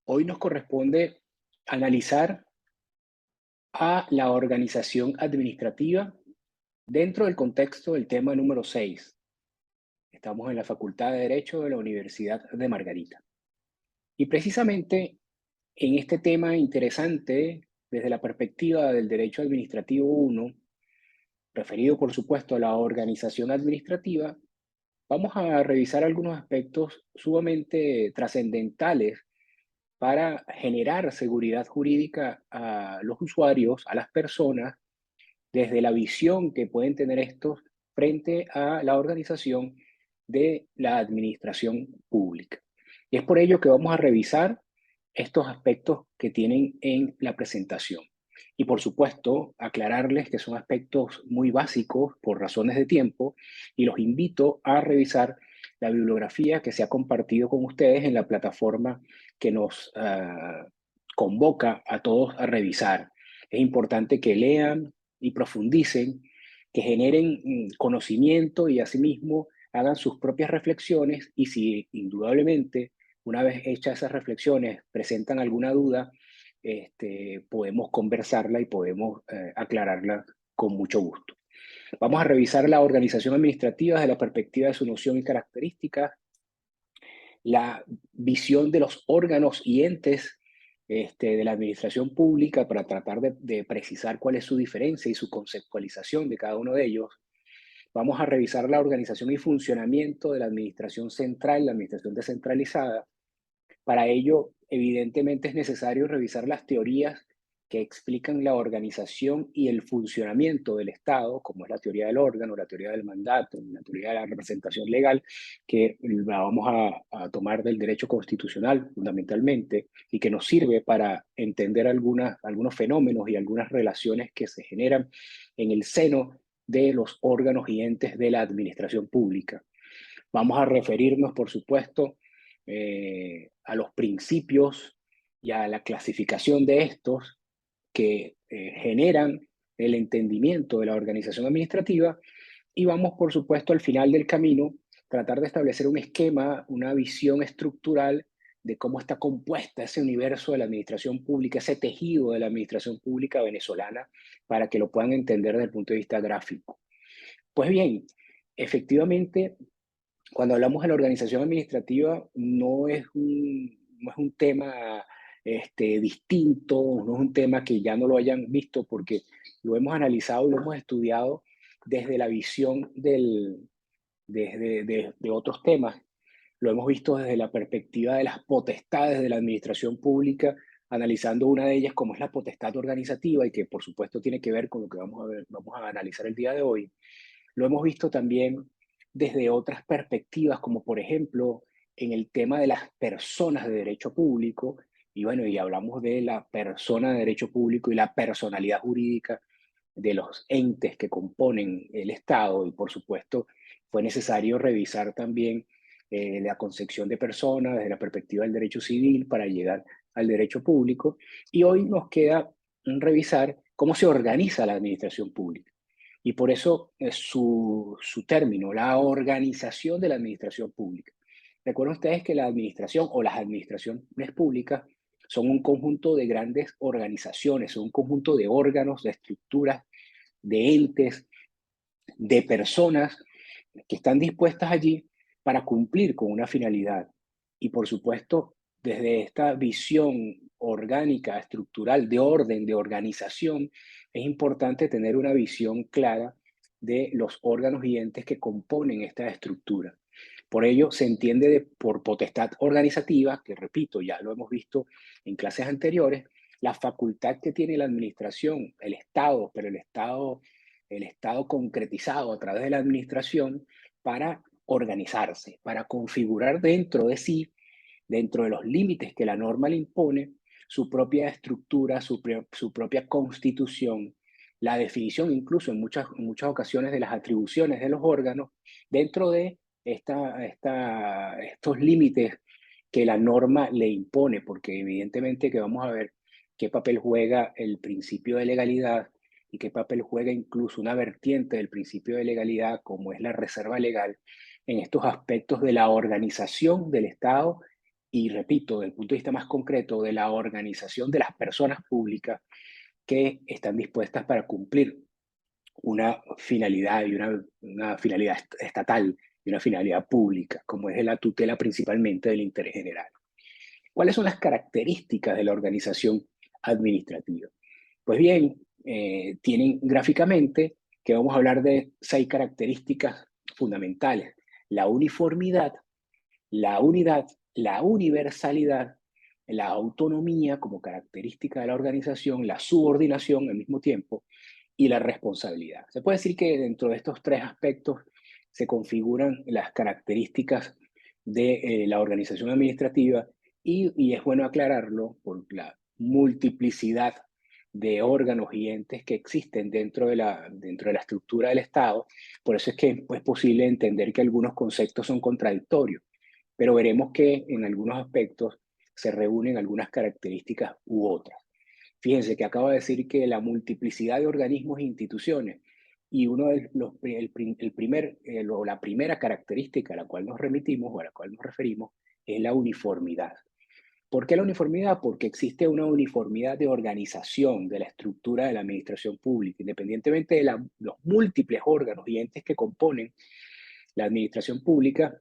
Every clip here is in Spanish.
Hoy nos corresponde analizar a la organización administrativa dentro del contexto del tema número 6. Estamos en la Facultad de Derecho de la Universidad de Margarita. Y precisamente en este tema interesante, desde la perspectiva del Derecho Administrativo 1, referido por supuesto a la organización administrativa, vamos a revisar algunos aspectos sumamente trascendentales para generar seguridad jurídica a los usuarios, a las personas, desde la visión que pueden tener estos frente a la organización de la administración pública. Y es por ello que vamos a revisar estos aspectos que tienen en la presentación. Y por supuesto, aclararles que son aspectos muy básicos por razones de tiempo y los invito a revisar la bibliografía que se ha compartido con ustedes en la plataforma que nos convoca a todos a revisar. Es importante que lean y profundicen, que generen conocimiento y asimismo hagan sus propias reflexiones y si indudablemente una vez hechas esas reflexiones presentan alguna duda, podemos conversarla y podemos aclararla con mucho gusto. Vamos a revisar la organización administrativa desde la perspectiva de su noción y características, la visión de los órganos y entes de la administración pública para tratar de precisar cuál es su diferencia y su conceptualización de cada uno de ellos. Vamos a revisar la organización y funcionamiento de la administración central, la administración descentralizada. Para ello, evidentemente es necesario revisar las teorías que explican la organización y el funcionamiento del Estado, como es la teoría del órgano, la teoría del mandato, la teoría de la representación legal, que la vamos a tomar del derecho constitucional fundamentalmente y que nos sirve para entender algunos fenómenos y algunas relaciones que se generan en el seno de los órganos y entes de la administración pública. Vamos a referirnos, por supuesto, a los principios y a la clasificación de estos que generan el entendimiento de la organización administrativa y vamos, por supuesto, al final del camino, tratar de establecer un esquema, una visión estructural de cómo está compuesta ese universo de la administración pública, ese tejido de la administración pública venezolana, para que lo puedan entender desde el punto de vista gráfico. Pues bien, efectivamente, cuando hablamos de la organización administrativa, no es un tema distinto, no es un tema que ya no lo hayan visto, porque lo hemos analizado y lo hemos estudiado desde la visión de otros temas. Lo hemos visto desde la perspectiva de las potestades de la administración pública, analizando una de ellas como es la potestad organizativa y que por supuesto tiene que ver con lo que vamos a analizar el día de hoy. Lo hemos visto también desde otras perspectivas, como por ejemplo en el tema de las personas de derecho público, y bueno, y hablamos de la persona de derecho público y la personalidad jurídica de los entes que componen el Estado, y por supuesto fue necesario revisar también la concepción de persona desde la perspectiva del derecho civil para llegar al derecho público, y hoy nos queda revisar cómo se organiza la administración pública. Y por eso es su término, la organización de la administración pública. Recuerden ustedes que la administración o las administraciones públicas son un conjunto de grandes organizaciones, son un conjunto de órganos, de estructuras, de entes, de personas que están dispuestas allí para cumplir con una finalidad. Y por supuesto, desde esta visión orgánica, estructural, de orden, de organización, es importante tener una visión clara de los órganos y entes que componen esta estructura. Por ello, se entiende por potestad organizativa, que repito, ya lo hemos visto en clases anteriores, la facultad que tiene la administración, el Estado, pero el Estado concretizado a través de la administración para organizarse, para configurar dentro de sí, dentro de los límites que la norma le impone, su propia estructura, su propia constitución, la definición incluso en muchas ocasiones de las atribuciones de los órganos dentro de estos límites que la norma le impone, porque evidentemente que vamos a ver qué papel juega el principio de legalidad y qué papel juega incluso una vertiente del principio de legalidad, como es la reserva legal, en estos aspectos de la organización del Estado y repito, desde el punto de vista más concreto, de la organización de las personas públicas que están dispuestas para cumplir una finalidad y una finalidad estatal y una finalidad pública, como es la tutela principalmente del interés general. ¿Cuáles son las características de la organización administrativa? Pues bien, tienen gráficamente que vamos a hablar de 6 características fundamentales: la uniformidad, la unidad, la universalidad, la autonomía como característica de la organización, la subordinación al mismo tiempo y la responsabilidad. Se puede decir que dentro de estos 3 aspectos se configuran las características de la organización administrativa y es bueno aclararlo por la multiplicidad de órganos y entes que existen dentro de la estructura del Estado. Por eso es que es posible entender que algunos conceptos son contradictorios, pero veremos que en algunos aspectos se reúnen algunas características u otras. Fíjense que acabo de decir que la multiplicidad de organismos e instituciones y uno de los, el primer, o la primera característica a la cual nos remitimos o a la cual nos referimos es la uniformidad. ¿Por qué la uniformidad? Porque existe una uniformidad de organización de la estructura de la administración pública, independientemente de los múltiples órganos y entes que componen la administración pública.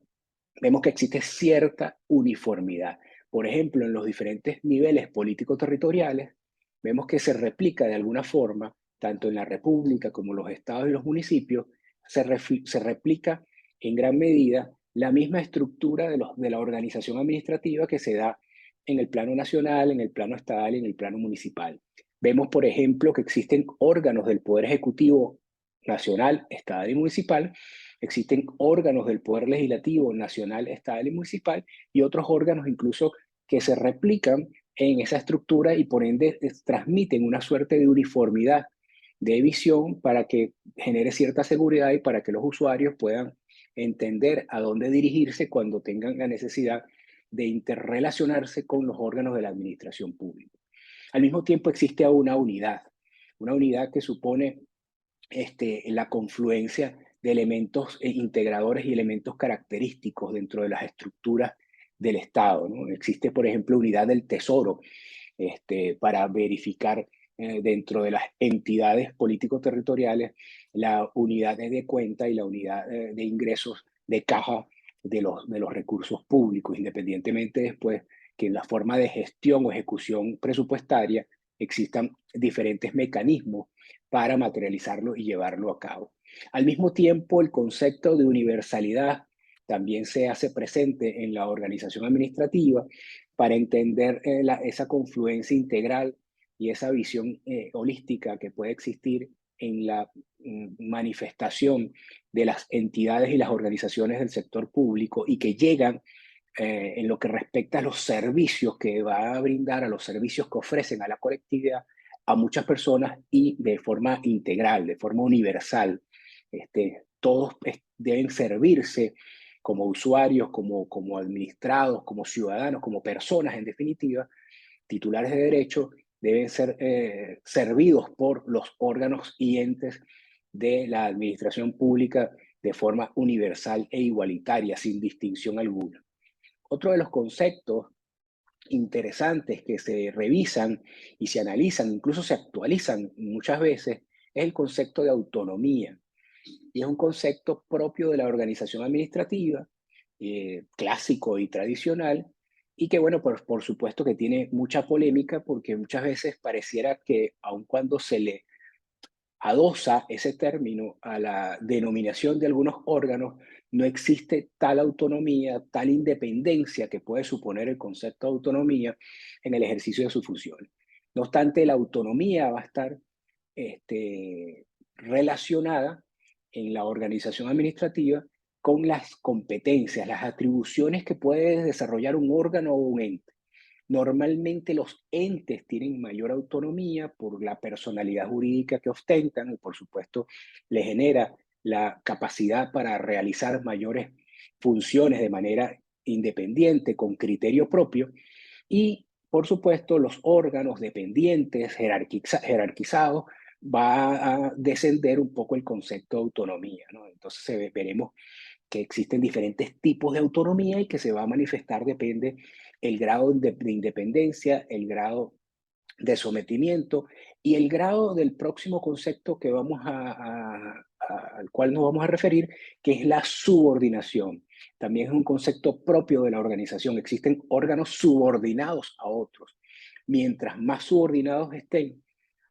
Vemos que existe cierta uniformidad. Por ejemplo, en los diferentes niveles político-territoriales, vemos que se replica de alguna forma, tanto en la República como en los estados y los municipios, se replica en gran medida la misma estructura de la organización administrativa que se da en el plano nacional, en el plano estatal y en el plano municipal. Vemos, por ejemplo, que existen órganos del Poder Ejecutivo nacional, estatal y municipal. Existen órganos del Poder Legislativo nacional, estatal y municipal y otros órganos incluso que se replican en esa estructura y por ende transmiten una suerte de uniformidad de visión para que genere cierta seguridad y para que los usuarios puedan entender a dónde dirigirse cuando tengan la necesidad de interrelacionarse con los órganos de la administración pública. Al mismo tiempo existe una unidad que supone la confluencia de elementos integradores y elementos característicos dentro de las estructuras del Estado, ¿no? Existe, por ejemplo, unidad del Tesoro para verificar dentro de las entidades político-territoriales la unidad de cuenta y la unidad de ingresos de caja de los recursos públicos, independientemente después que en la forma de gestión o ejecución presupuestaria existan diferentes mecanismos para materializarlo y llevarlo a cabo. Al mismo tiempo, el concepto de universalidad también se hace presente en la organización administrativa para entender esa confluencia integral y esa visión holística que puede existir en la manifestación de las entidades y las organizaciones del sector público y que llegan en lo que respecta a los servicios que va a brindar, a los servicios que ofrecen a la colectividad, a muchas personas y de forma integral, de forma universal. Todos deben servirse como usuarios, como administrados, como ciudadanos, como personas en definitiva, titulares de derecho, deben ser servidos por los órganos y entes de la administración pública de forma universal e igualitaria, sin distinción alguna. Otro de los conceptos interesantes que se revisan y se analizan, incluso se actualizan muchas veces, es el concepto de autonomía. Y es un concepto propio de la organización administrativa, clásico y tradicional, y que, bueno, por supuesto que tiene mucha polémica porque muchas veces pareciera que aun cuando se le adosa ese término a la denominación de algunos órganos, no existe tal autonomía, tal independencia que puede suponer el concepto de autonomía en el ejercicio de sus funciones. No obstante, la autonomía va a estar relacionada en la organización administrativa con las competencias, las atribuciones que puede desarrollar un órgano o un ente. Normalmente los entes tienen mayor autonomía por la personalidad jurídica que ostentan y por supuesto le genera la capacidad para realizar mayores funciones de manera independiente, con criterio propio y por supuesto los órganos dependientes, jerarquizados, va a descender un poco el concepto de autonomía, ¿no? Entonces veremos que existen diferentes tipos de autonomía y que se va a manifestar depende el grado de independencia, el grado de sometimiento y el grado del próximo concepto que al cual nos vamos a referir, que es la subordinación. También es un concepto propio de la organización. Existen órganos subordinados a otros. Mientras más subordinados estén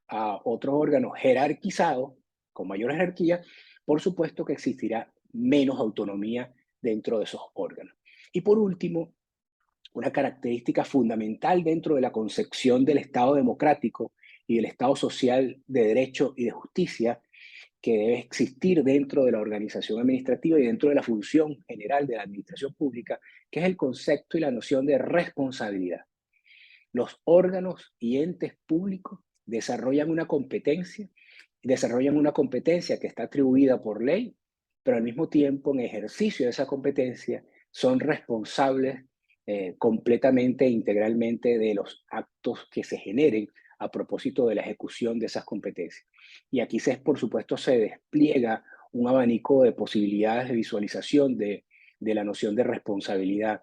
a otros órganos jerarquizados, con mayor jerarquía, por supuesto que existirá menos autonomía dentro de esos órganos. Y por último, una característica fundamental dentro de la concepción del Estado democrático y del Estado social de derecho y de justicia que debe existir dentro de la organización administrativa y dentro de la función general de la administración pública, que es el concepto y la noción de responsabilidad. Los órganos y entes públicos desarrollan una competencia que está atribuida por ley, pero al mismo tiempo en ejercicio de esa competencia son responsables completamente e integralmente de los actos que se generen a propósito de la ejecución de esas competencias. Y aquí, por supuesto, se despliega un abanico de posibilidades de visualización de la noción de responsabilidad.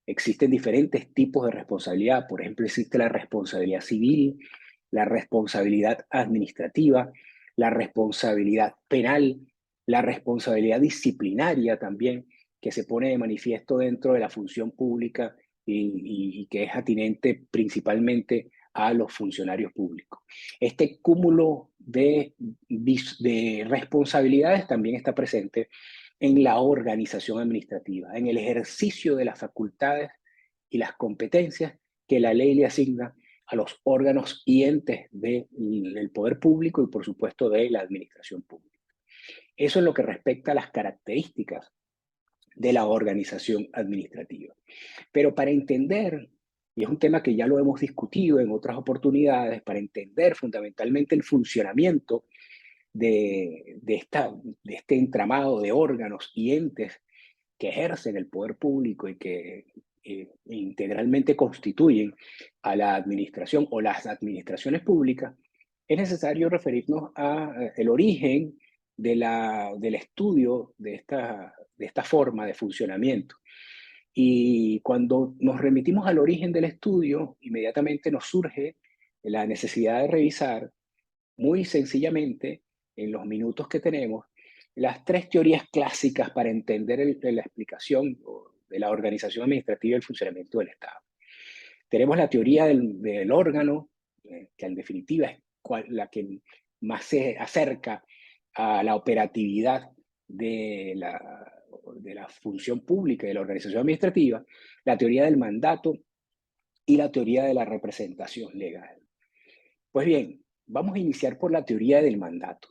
Existen diferentes tipos de responsabilidad. Por ejemplo, existe la responsabilidad civil, la responsabilidad administrativa, la responsabilidad penal, la responsabilidad disciplinaria también, que se pone de manifiesto dentro de la función pública y que es atinente principalmente a los funcionarios públicos. Este cúmulo de responsabilidades también está presente en la organización administrativa, en el ejercicio de las facultades y las competencias que la ley le asigna a los órganos y entes del poder público y, por supuesto, de la administración pública. Eso es lo que respecta a las características de la organización administrativa. Pero para entender, y es un tema que ya lo hemos discutido en otras oportunidades, para entender fundamentalmente el funcionamiento de este entramado de órganos y entes que ejercen el poder público y que integralmente constituyen a la administración o las administraciones públicas, es necesario referirnos al origen del estudio de esta forma de funcionamiento. Y cuando nos remitimos al origen del estudio, inmediatamente nos surge la necesidad de revisar muy sencillamente, en los minutos que tenemos, las tres teorías clásicas para entender la explicación de la organización administrativa y el funcionamiento del Estado. Tenemos la teoría del órgano, que en definitiva es la que más se acerca a la operatividad de la función pública y de la organización administrativa, la teoría del mandato y la teoría de la representación legal. Pues bien, vamos a iniciar por la teoría del mandato.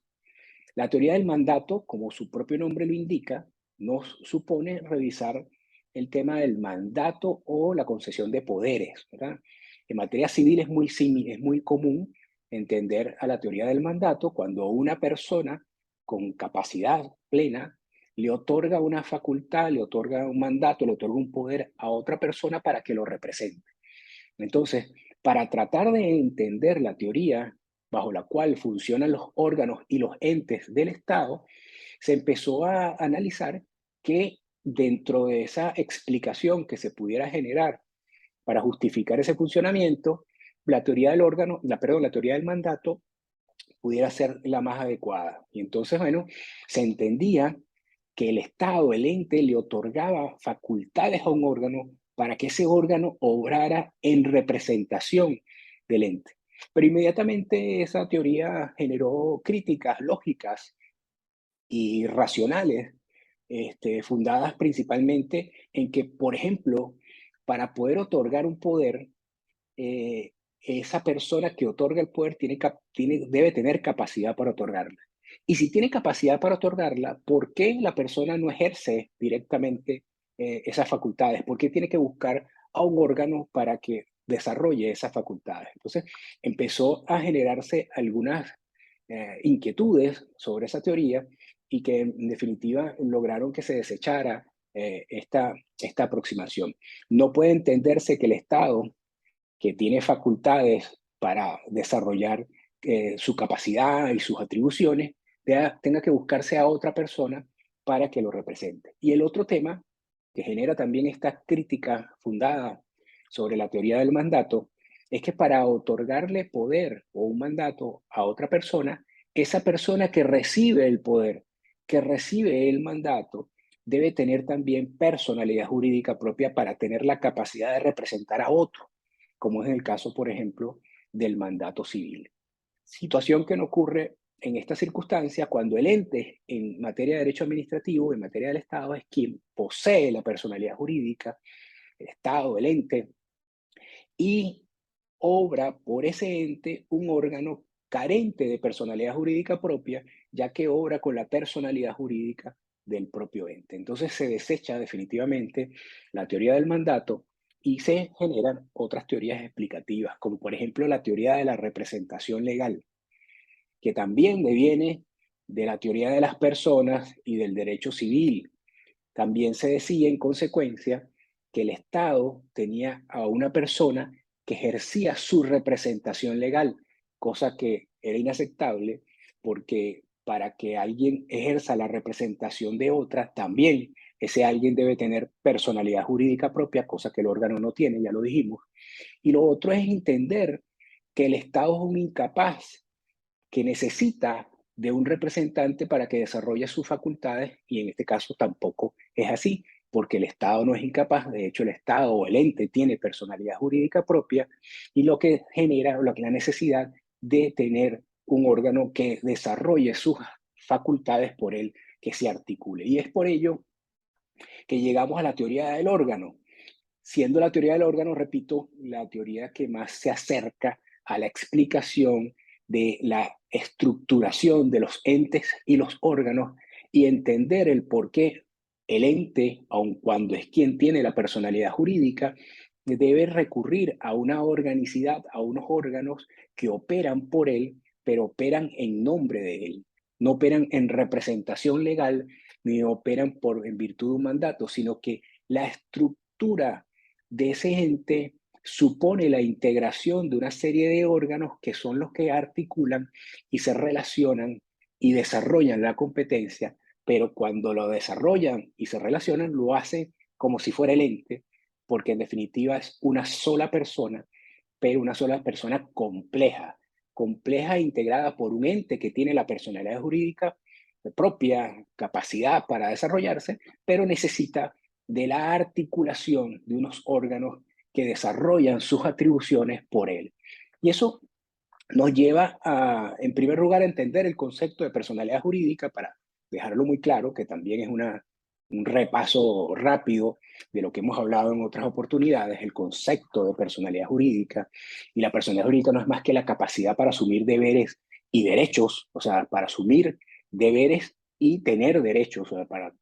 La teoría del mandato, como su propio nombre lo indica, nos supone revisar el tema del mandato o la concesión de poderes, ¿verdad? En materia civil es muy común entender a la teoría del mandato cuando una persona con capacidad plena le otorga una facultad, le otorga un mandato, le otorga un poder a otra persona para que lo represente. Entonces, para tratar de entender la teoría bajo la cual funcionan los órganos y los entes del Estado, se empezó a analizar que dentro de esa explicación que se pudiera generar para justificar ese funcionamiento, la teoría del órgano, la teoría del mandato pudiera ser la más adecuada. Y entonces, bueno, se entendía que el Estado, el ente, le otorgaba facultades a un órgano para que ese órgano obrara en representación del ente. Pero inmediatamente esa teoría generó críticas lógicas y racionales, fundadas principalmente en que, por ejemplo, para poder otorgar un poder, eh, esa persona que otorga el poder debe tener capacidad para otorgarla. Y si tiene capacidad para otorgarla, ¿por qué la persona no ejerce directamente esas facultades? ¿Por qué tiene que buscar a un órgano para que desarrolle esas facultades? Entonces, empezó a generarse algunas inquietudes sobre esa teoría y que en definitiva lograron que se desechara esta aproximación. No puede entenderse que el Estado, que tiene facultades para desarrollar su capacidad y sus atribuciones, tenga que buscarse a otra persona para que lo represente. Y el otro tema que genera también esta crítica fundada sobre la teoría del mandato es que para otorgarle poder o un mandato a otra persona, esa persona que recibe el poder, que recibe el mandato, debe tener también personalidad jurídica propia para tener la capacidad de representar a otro, como es el caso, por ejemplo, del mandato civil. Situación que no ocurre en esta circunstancia cuando el ente en materia de derecho administrativo, en materia del Estado, es quien posee la personalidad jurídica, el Estado, el ente, y obra por ese ente un órgano carente de personalidad jurídica propia, ya que obra con la personalidad jurídica del propio ente. Entonces se desecha definitivamente la teoría del mandato y se generan otras teorías explicativas, como por ejemplo la teoría de la representación legal, que también deviene de la teoría de las personas y del derecho civil. También se decía en consecuencia que el Estado tenía a una persona que ejercía su representación legal, cosa que era inaceptable porque para que alguien ejerza la representación de otra, también ese alguien debe tener personalidad jurídica propia, cosa que el órgano no tiene, ya lo dijimos. Y lo otro es entender que el Estado es un incapaz que necesita de un representante para que desarrolle sus facultades y en este caso tampoco es así, porque el Estado no es incapaz, de hecho el Estado o el ente tiene personalidad jurídica propia y lo que genera la necesidad de tener un órgano que desarrolle sus facultades por él, que se articule. Y es por ello que llegamos a la teoría del órgano, siendo la teoría del órgano, repito, la teoría que más se acerca a la explicación de la estructuración de los entes y los órganos y entender el por qué el ente, aun cuando es quien tiene la personalidad jurídica, debe recurrir a una organicidad, a unos órganos que operan por él, pero operan en nombre de él. No operan en representación legal, ni operan en virtud de un mandato, sino que la estructura de ese ente supone la integración de una serie de órganos que son los que articulan y se relacionan y desarrollan la competencia, pero cuando lo desarrollan y se relacionan, lo hacen como si fuera el ente, porque en definitiva es una sola persona, pero una sola persona compleja, compleja e integrada por un ente que tiene la personalidad jurídica propia, capacidad para desarrollarse, pero necesita de la articulación de unos órganos que desarrollan sus atribuciones por él. Y eso nos lleva a, en primer lugar, a entender el concepto de personalidad jurídica para dejarlo muy claro, que también es un repaso rápido de lo que hemos hablado en otras oportunidades, el concepto de personalidad jurídica. Y la personalidad jurídica no es más que la capacidad para asumir deberes y derechos, o sea, para asumir deberes y tener derechos, o sea, para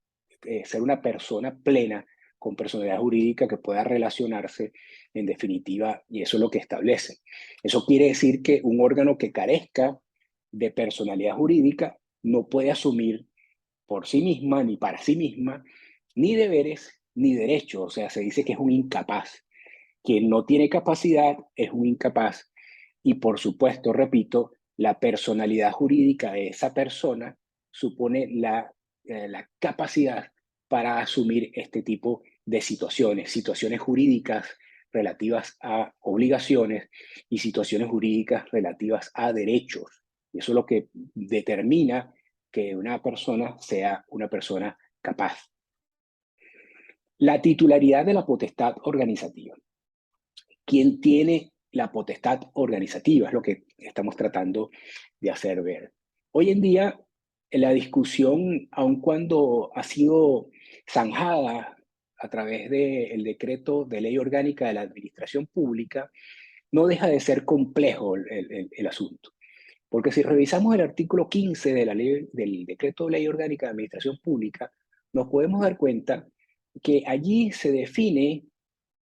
ser una persona plena con personalidad jurídica que pueda relacionarse en definitiva, y eso es lo que establece. Eso quiere decir que un órgano que carezca de personalidad jurídica no puede asumir por sí misma, ni para sí misma, ni deberes, ni derechos. O sea, se dice que es un incapaz. Quien no tiene capacidad es un incapaz. Y por supuesto, repito, la personalidad jurídica de esa persona supone la capacidad para asumir este tipo de situaciones, situaciones jurídicas relativas a obligaciones y situaciones jurídicas relativas a derechos. Y eso es lo que determina que una persona sea una persona capaz. La titularidad de la potestad organizativa. ¿Quién tiene la potestad organizativa? Es lo que estamos tratando de hacer ver. Hoy en día, la discusión, aun cuando ha sido zanjada a través del decreto de ley orgánica de la administración pública, no deja de ser complejo el asunto. Porque si revisamos el artículo 15 de la ley, del decreto de ley orgánica de administración pública, nos podemos dar cuenta que allí se define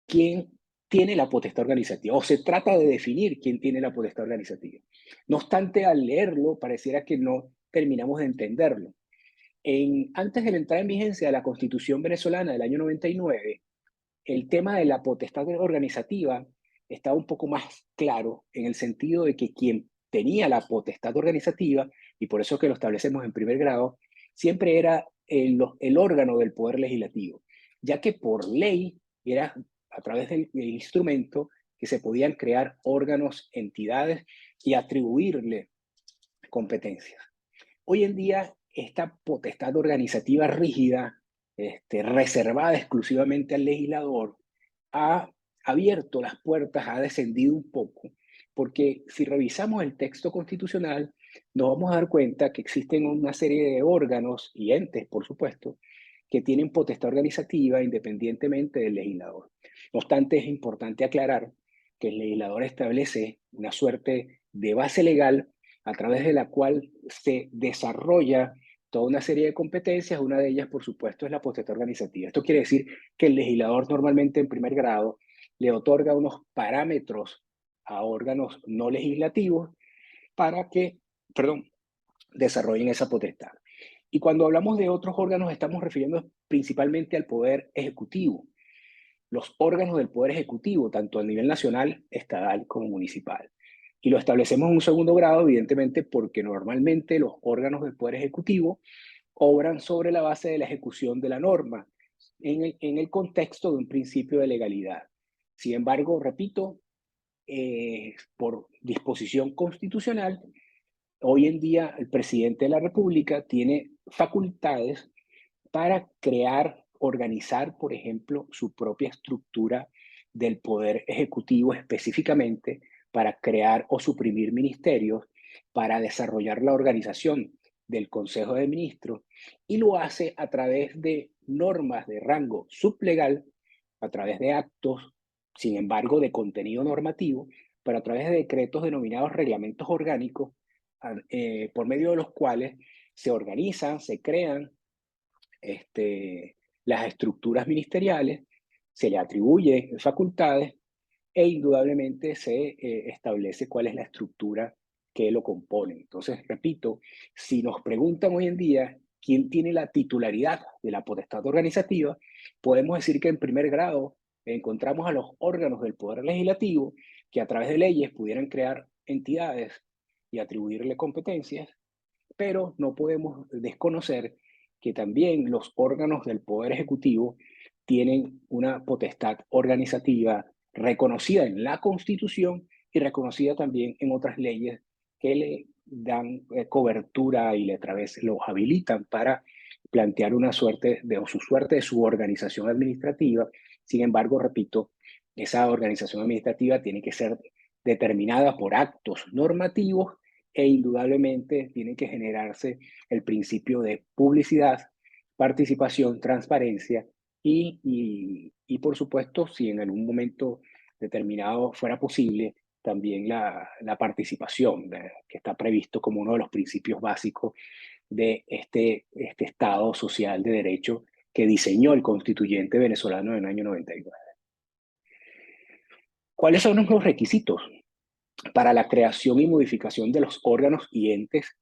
quién tiene la potestad organizativa, o se trata de definir quién tiene la potestad organizativa. No obstante, al leerlo, pareciera que no terminamos de entenderlo. Antes de la entrada en vigencia de la Constitución venezolana del año 99, el tema de la potestad organizativa estaba un poco más claro en el sentido de que quien tenía la potestad organizativa, y por eso que lo establecemos en primer grado, siempre era el órgano del Poder Legislativo, ya que por ley era a través del instrumento que se podían crear órganos, entidades y atribuirle competencias. Hoy en día, esta potestad organizativa rígida, reservada exclusivamente al legislador, ha abierto las puertas, ha descendido un poco, porque si revisamos el texto constitucional, nos vamos a dar cuenta que existen una serie de órganos y entes, por supuesto, que tienen potestad organizativa independientemente del legislador. No obstante, es importante aclarar que el legislador establece una suerte de base legal a través de la cual se desarrolla toda una serie de competencias. Una de ellas, por supuesto, es la potestad organizativa. Esto quiere decir que el legislador normalmente en primer grado le otorga unos parámetros a órganos no legislativos para que, perdón, desarrollen esa potestad. Y cuando hablamos de otros órganos, estamos refiriendo principalmente al Poder Ejecutivo. Los órganos del Poder Ejecutivo, tanto a nivel nacional, estatal como municipal. Y lo establecemos en un segundo grado, evidentemente, porque normalmente los órganos del Poder Ejecutivo obran sobre la base de la ejecución de la norma, en el contexto de un principio de legalidad. Sin embargo, repito, por disposición constitucional, hoy en día el presidente de la República tiene facultades para crear, organizar, por ejemplo, su propia estructura del poder ejecutivo específicamente para crear o suprimir ministerios, para desarrollar la organización del Consejo de Ministros, y lo hace a través de normas de rango sublegal, a través de actos, sin embargo, de contenido normativo, pero a través de decretos denominados reglamentos orgánicos, por medio de los cuales se organizan, se crean las estructuras ministeriales, se le atribuye facultades e indudablemente se establece cuál es la estructura que lo compone. Entonces, repito, si nos preguntan hoy en día quién tiene la titularidad de la potestad organizativa, podemos decir que en primer grado encontramos a los órganos del Poder Legislativo que a través de leyes pudieran crear entidades y atribuirle competencias, pero no podemos desconocer que también los órganos del Poder Ejecutivo tienen una potestad organizativa reconocida en la Constitución y reconocida también en otras leyes que le dan cobertura y le los habilitan para plantear una suerte de, o su suerte de su organización administrativa. Sin embargo, repito, esa organización administrativa tiene que ser determinada por actos normativos e indudablemente tiene que generarse el principio de publicidad, participación, transparencia y por supuesto, si en algún momento determinado fuera posible, también la participación, que está previsto como uno de los principios básicos de este Estado social de derecho que diseñó el constituyente venezolano en el año 99. ¿Cuáles son los requisitos para la creación y modificación de los órganos y entes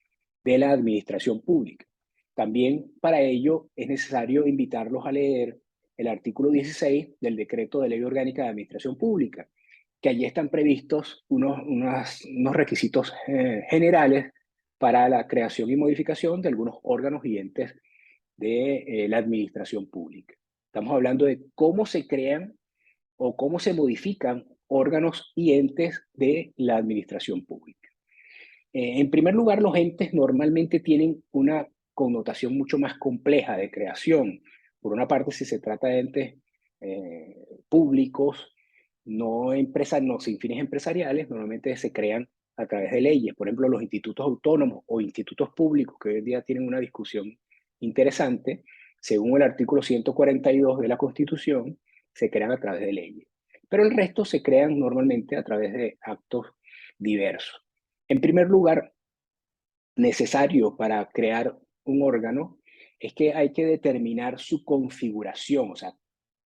de la administración pública? También para ello es necesario invitarlos a leer el artículo 16 del Decreto de Ley Orgánica de Administración Pública, que allí están previstos unos requisitos generales para la creación y modificación de algunos órganos y entes de la administración pública. Estamos hablando de cómo se crean o cómo se modifican órganos y entes de la administración pública. En primer lugar, los entes normalmente tienen una connotación mucho más compleja de creación. Por una parte, si se trata de entes públicos, no sin fines empresariales, normalmente se crean a través de leyes. Por ejemplo, los institutos autónomos o institutos públicos, que hoy en día tienen una discusión interesante, según el artículo 142 de la Constitución, se crean a través de leyes. Pero el resto se crean normalmente a través de actos diversos. En primer lugar, necesario para crear un órgano es que hay que determinar su configuración, o sea,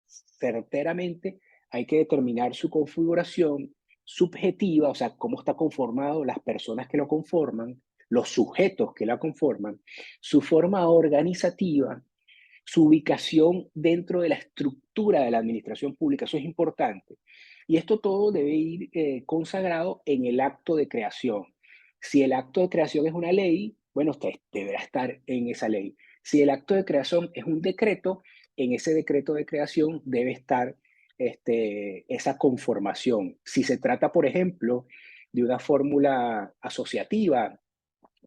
certeramente hay que determinar su configuración subjetiva, o sea, cómo está conformado, las personas que lo conforman, los sujetos que la conforman, su forma organizativa, su ubicación dentro de la estructura de la administración pública. Eso es importante. Y esto todo debe ir consagrado en el acto de creación. Si el acto de creación es una ley, bueno, usted deberá estar en esa ley. Si el acto de creación es un decreto, en ese decreto de creación debe estar esa conformación. Si se trata, por ejemplo, de una fórmula asociativa,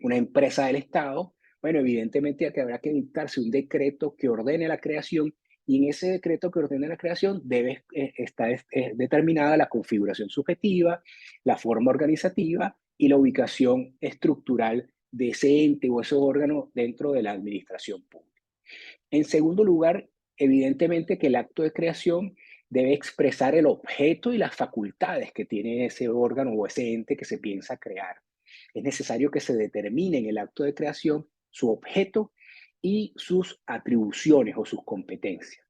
una empresa del Estado, bueno, evidentemente que habrá que dictarse un decreto que ordene la creación y en ese decreto que ordene la creación debe estar determinada la configuración subjetiva, la forma organizativa y la ubicación estructural de ese ente o ese órgano dentro de la administración pública. En segundo lugar, evidentemente que el acto de creación debe expresar el objeto y las facultades que tiene ese órgano o ese ente que se piensa crear. Es necesario que se determine en el acto de creación su objeto y sus atribuciones o sus competencias.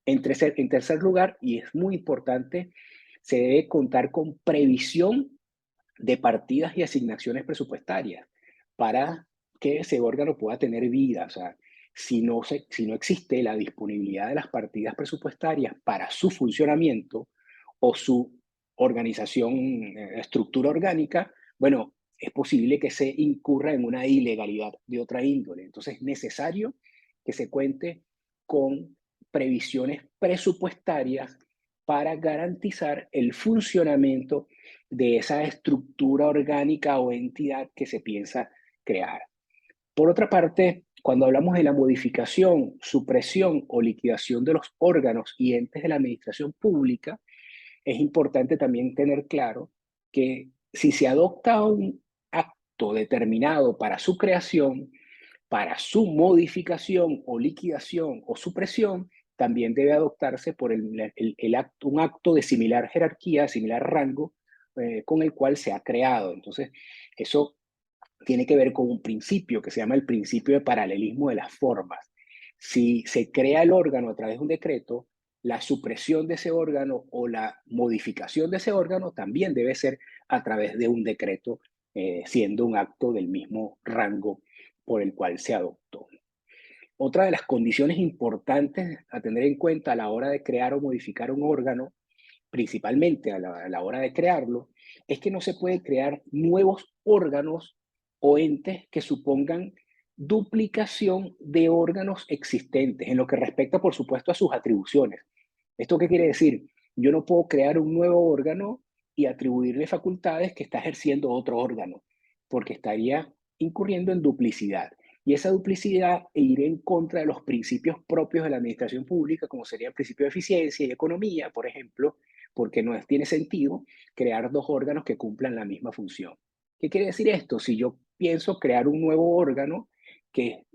En tercer lugar, y es muy importante, se debe contar con previsión de partidas y asignaciones presupuestarias para que ese órgano pueda tener vida. O sea, si no existe la disponibilidad de las partidas presupuestarias para su funcionamiento o su organización, estructura orgánica, bueno, es posible que se incurra en una ilegalidad de otra índole. Entonces es necesario que se cuente con previsiones presupuestarias para garantizar el funcionamiento de esa estructura orgánica o entidad que se piensa crear. Por otra parte, cuando hablamos de la modificación, supresión o liquidación de los órganos y entes de la administración pública, es importante también tener claro que si se adopta un acto determinado para su creación, para su modificación o liquidación o supresión, también debe adoptarse por un acto de similar jerarquía, similar rango, con el cual se ha creado. Entonces, eso tiene que ver con un principio que se llama el principio de paralelismo de las formas. Si se crea el órgano a través de un decreto, la supresión de ese órgano o la modificación de ese órgano también debe ser a través de un decreto, siendo un acto del mismo rango por el cual se adoptó. Otra de las condiciones importantes a tener en cuenta a la hora de crear o modificar un órgano, principalmente a la hora de crearlo, es que no se puede crear nuevos órganos o entes que supongan duplicación de órganos existentes, en lo que respecta, por supuesto, a sus atribuciones. ¿Esto qué quiere decir? Yo no puedo crear un nuevo órgano y atribuirle facultades que está ejerciendo otro órgano, porque estaría incurriendo en duplicidad. Y esa duplicidad irá en contra de los principios propios de la administración pública, como sería el principio de eficiencia y economía, por ejemplo, porque no tiene sentido crear dos órganos que cumplan la misma función. ¿Qué quiere decir esto? Si yo pienso crear un nuevo órgano que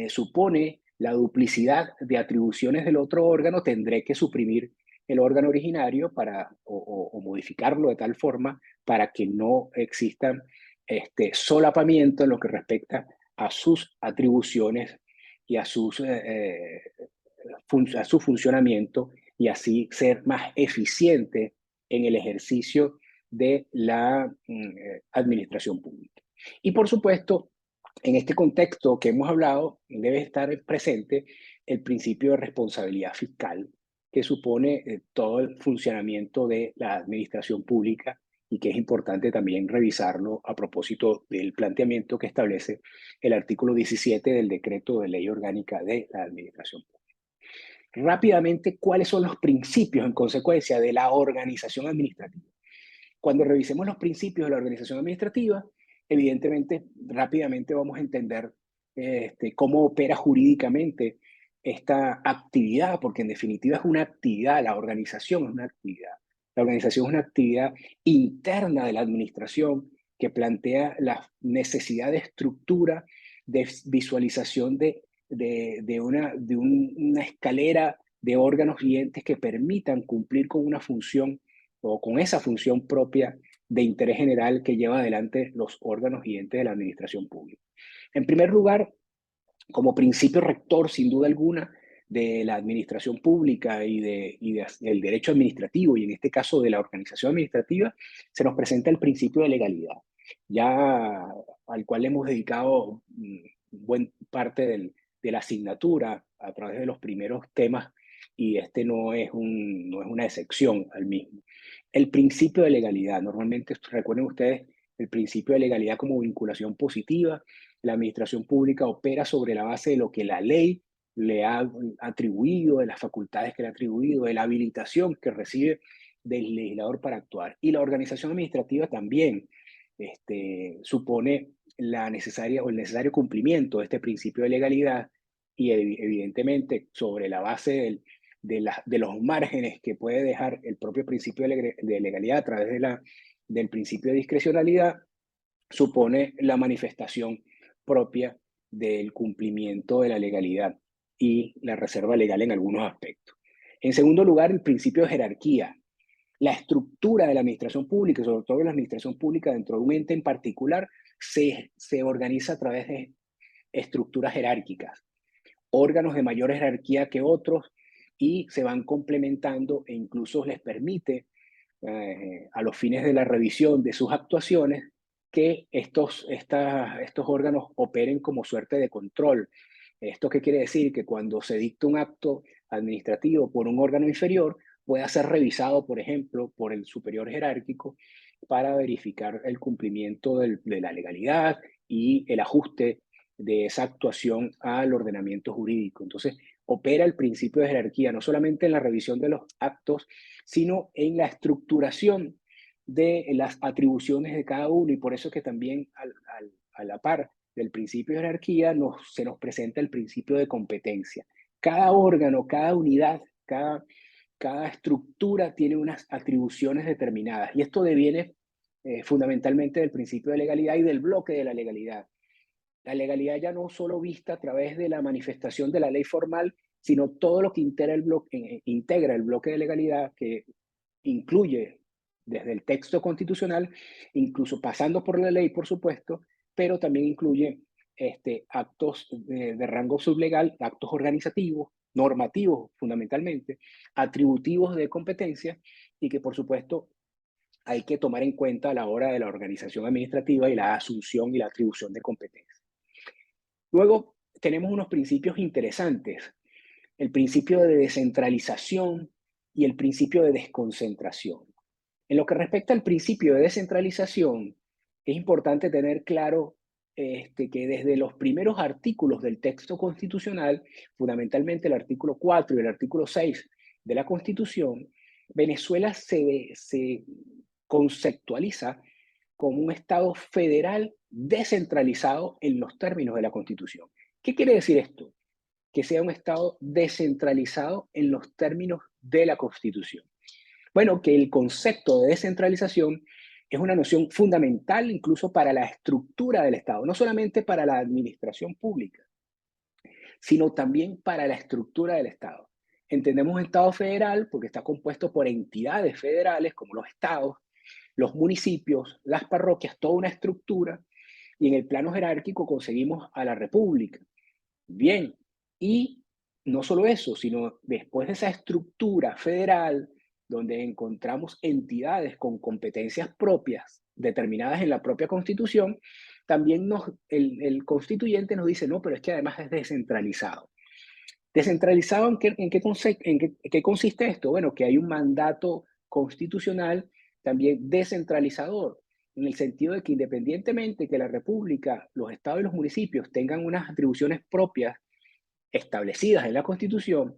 supone la duplicidad de atribuciones del otro órgano, tendré que suprimir el órgano originario o modificarlo de tal forma para que no exista solapamiento en lo que respecta a sus atribuciones y a su funcionamiento y así ser más eficiente en el ejercicio de la administración pública. Y por supuesto, en este contexto que hemos hablado, debe estar presente el principio de responsabilidad fiscal, que supone todo el funcionamiento de la administración pública y que es importante también revisarlo a propósito del planteamiento que establece el artículo 17 del decreto de ley orgánica de la administración pública. Rápidamente, ¿cuáles son los principios en consecuencia de la organización administrativa? Cuando revisemos los principios de la organización administrativa, evidentemente, rápidamente vamos a entender cómo opera jurídicamente esta actividad, porque en definitiva es una actividad, la organización es una actividad. La organización es una actividad interna de la administración que plantea la necesidad de estructura, de visualización una escalera de órganos y entes que permitan cumplir con una función o con esa función propia de interés general que lleva adelante los órganos y entes de la administración pública. En primer lugar, como principio rector, sin duda alguna, de la administración pública del derecho administrativo, y en este caso de la organización administrativa, se nos presenta el principio de legalidad, ya al cual hemos dedicado buena parte de la asignatura a través de los primeros temas, y este no es una excepción al mismo. El principio de legalidad, normalmente recuerden ustedes el principio de legalidad como vinculación positiva, la administración pública opera sobre la base de lo que la ley le ha atribuido, de las facultades que le ha atribuido, de la habilitación que recibe del legislador para actuar. Y la organización administrativa también supone la necesaria o el necesario cumplimiento de este principio de legalidad y evidentemente sobre la base de los márgenes que puede dejar el propio principio de legalidad a través del principio de discrecionalidad, supone la manifestación propia del cumplimiento de la legalidad y la reserva legal en algunos aspectos. En segundo lugar, el principio de jerarquía. La estructura de la administración pública, y sobre todo de la administración pública dentro de un ente en particular, se organiza a través de estructuras jerárquicas, órganos de mayor jerarquía que otros, y se van complementando e incluso les permite a los fines de la revisión de sus actuaciones que estos órganos operen como suerte de control. ¿Esto qué quiere decir? Que cuando se dicta un acto administrativo por un órgano inferior, pueda ser revisado, por ejemplo, por el superior jerárquico para verificar el cumplimiento de la legalidad y el ajuste de esa actuación al ordenamiento jurídico. Entonces, opera el principio de jerarquía, no solamente en la revisión de los actos, sino en la estructuración de las atribuciones de cada uno, y por eso es que también a la par del principio de jerarquía se nos presenta el principio de competencia. Cada órgano, cada unidad, cada estructura tiene unas atribuciones determinadas, y esto deviene fundamentalmente del principio de legalidad y del bloque de la legalidad. La legalidad ya no solo vista a través de la manifestación de la ley formal, sino todo lo que integra el bloque de legalidad, que incluye desde el texto constitucional, incluso pasando por la ley, por supuesto, pero también incluye actos de rango sublegal, actos organizativos, normativos fundamentalmente, atributivos de competencia, y que por supuesto hay que tomar en cuenta a la hora de la organización administrativa y la asunción y la atribución de competencia. Luego tenemos unos principios interesantes: el principio de descentralización y el principio de desconcentración. En lo que respecta al principio de descentralización, es importante tener claro que desde los primeros artículos del texto constitucional, fundamentalmente el artículo 4 y el artículo 6 de la Constitución, Venezuela se conceptualiza como un Estado federal descentralizado en los términos de la Constitución. ¿Qué quiere decir esto? Que sea un Estado descentralizado en los términos de la Constitución. Bueno, que el concepto de descentralización es una noción fundamental incluso para la estructura del Estado, no solamente para la administración pública, sino también para la estructura del Estado. Entendemos Estado federal porque está compuesto por entidades federales como los estados, los municipios, las parroquias, toda una estructura, y en el plano jerárquico conseguimos a la república. Bien, y no solo eso, sino después de esa estructura federal, donde encontramos entidades con competencias propias determinadas en la propia Constitución, también el constituyente nos dice, no, pero es que además es descentralizado. ¿Descentralizado en qué consiste esto? Bueno, que hay un mandato constitucional también descentralizador, en el sentido de que independientemente que la República, los estados y los municipios tengan unas atribuciones propias establecidas en la Constitución,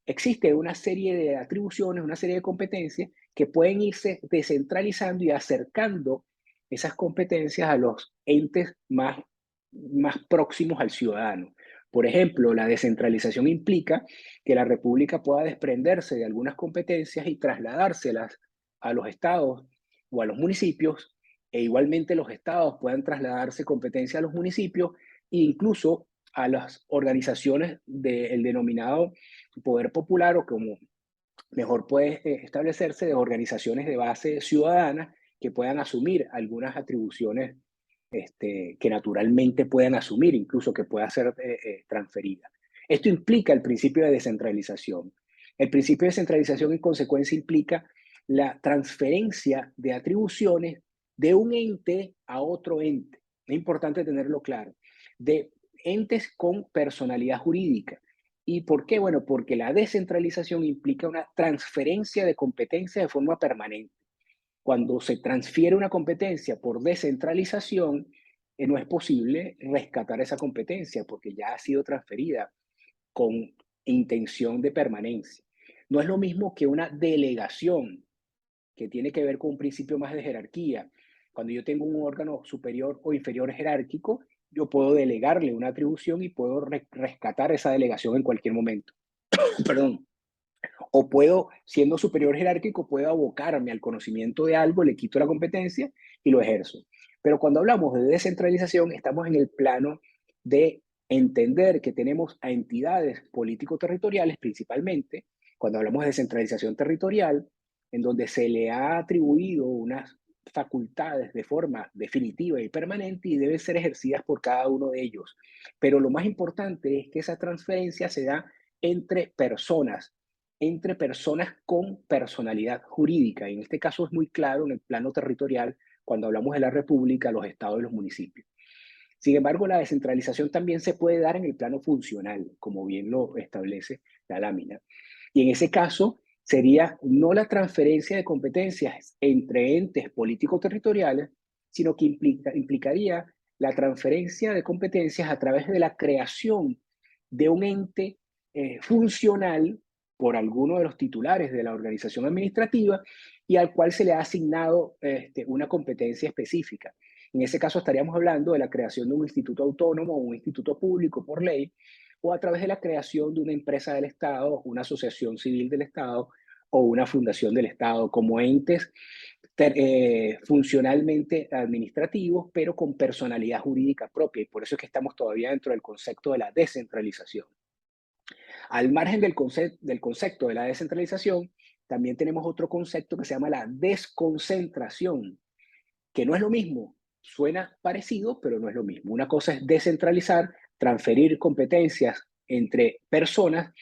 existe una serie de atribuciones, una serie de competencias que pueden irse descentralizando y acercando esas competencias a los entes más próximos al ciudadano. Por ejemplo, la descentralización implica que la República pueda desprenderse de algunas competencias y trasladárselas a los estados o a los municipios, e igualmente los estados puedan trasladarse competencia a los municipios e incluso a las organizaciones del denominado poder popular, o como mejor puede establecerse, de organizaciones de base ciudadana que puedan asumir algunas atribuciones que naturalmente puedan asumir, incluso que pueda ser transferida. Esto implica el principio de descentralización. El principio de descentralización, en consecuencia, implica la transferencia de atribuciones de un ente a otro ente. Es importante tenerlo claro. De entes con personalidad jurídica. ¿Y por qué? Bueno, porque la descentralización implica una transferencia de competencia de forma permanente. Cuando se transfiere una competencia por descentralización, no es posible rescatar esa competencia porque ya ha sido transferida con intención de permanencia. No es lo mismo que una delegación que tiene que ver con un principio más de jerarquía. Cuando yo tengo un órgano superior o inferior jerárquico, yo puedo delegarle una atribución y puedo rescatar esa delegación en cualquier momento. Perdón. O puedo, siendo superior jerárquico, puedo abocarme al conocimiento de algo, le quito la competencia y lo ejerzo. Pero cuando hablamos de descentralización, estamos en el plano de entender que tenemos a entidades político-territoriales principalmente, cuando hablamos de descentralización territorial, en donde se le ha atribuido unas facultades de forma definitiva y permanente y deben ser ejercidas por cada uno de ellos. Pero lo más importante es que esa transferencia se da entre personas con personalidad jurídica. Y en este caso es muy claro en el plano territorial cuando hablamos de la República, los estados y los municipios. Sin embargo, la descentralización también se puede dar en el plano funcional, como bien lo establece la lámina. Y en ese caso sería no la transferencia de competencias entre entes político-territoriales, sino que implicaría la transferencia de competencias a través de la creación de un ente funcional por alguno de los titulares de la organización administrativa y al cual se le ha asignado una competencia específica. En ese caso estaríamos hablando de la creación de un instituto autónomo o un instituto público por ley, o a través de la creación de una empresa del Estado, una asociación civil del Estado o una fundación del Estado como entes funcionalmente administrativos, pero con personalidad jurídica propia. Y por eso es que estamos todavía dentro del concepto de la descentralización. Al margen del concepto de la descentralización, también tenemos otro concepto que se llama la desconcentración, que no es lo mismo. Suena parecido, pero no es lo mismo. Una cosa es descentralizar, transferir competencias entre personas,